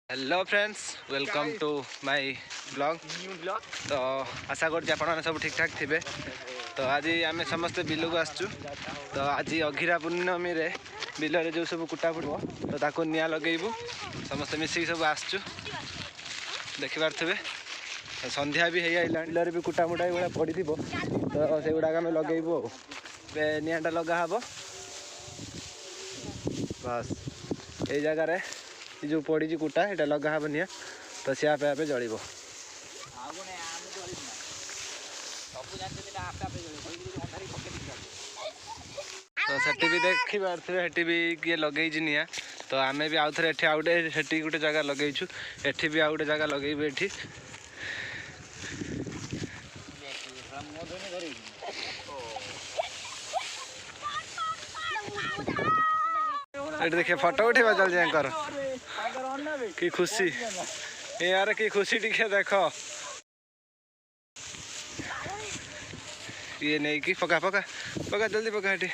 Hello friends welcome to my blog. तो आशा कर सब ठीक ठाक थे। तो आज आम समस्ते बिल को आसचु। तो आज अघिरा पूर्णमी रे बिल रे जो सब कुटा पड़ो तो ताको निया लगेबू समस्ते मिसिक सब आसचु देखि पारथबे। संध्या भी है बिल रे भी कुटा मुटा गुड़ा पड़ी थी तो से गुड़ा आम लगेबू नियाटा लगा हब बस ये जगार जो पड़ी कुटा ये लगा हब निया तो सी आपे आपे जल तो सेठी भी देखी पारे हेटी भी किए लगे निया तो आम भी आउ थे आउ गोटे गोटे जगह लगेचु एठी भी आउ गोटे जगह लगेबू एठी देखिए फोटो उठेबा चल जाए कर की खुशी यार की खुशी टिके देख ये नहीं कि पका पका पका जल्दी पका हेटी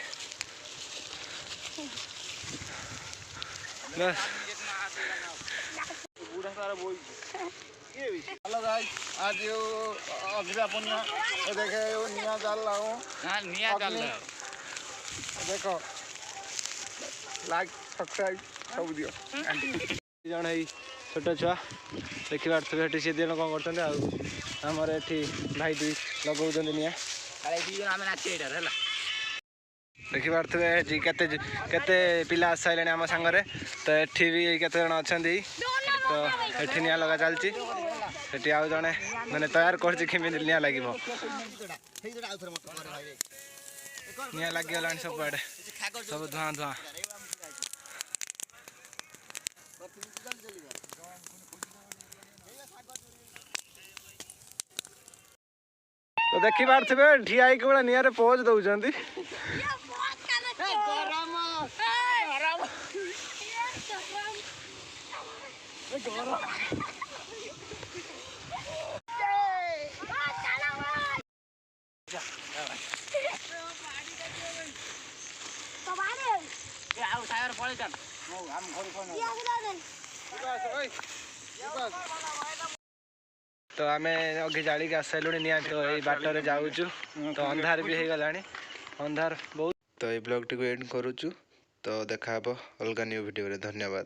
बस। हेलो गाइस आज यो अभिरा पुनिया देखे यो निया जाल लाओ हां निया जाल देखो लाइक सब्सक्राइब सब दियो जण है छोट छुआ देखि पारथबे हेटी से दिन कोन करथन आ हमर एठी भाई दुई लगाउछन निया अरे दी जण हम नाचे एडर हला देखि पारथबे जी केते केते पिला आसाइलेनी हम संगरे तो एठी भी केते जण अछंदी तो एठी निया लगा चलची एठी आउ जणे माने तैयार करछि किमि निया लागिबो निया लागि गलानी सब पड़े सब धुआं धुआं तो देखी पारथबे ठिया के बड़ा निया रे पोज दउचंदी तो आम अगे जाड़ी के आसाइलु निया तो ये बाटर जाऊँ तो अंधार भी हो गला अंधार बहुत। तो ये ब्लॉग टी एंड करुचु तो देखा अलग न्यू वीडियो रे धन्यवाद।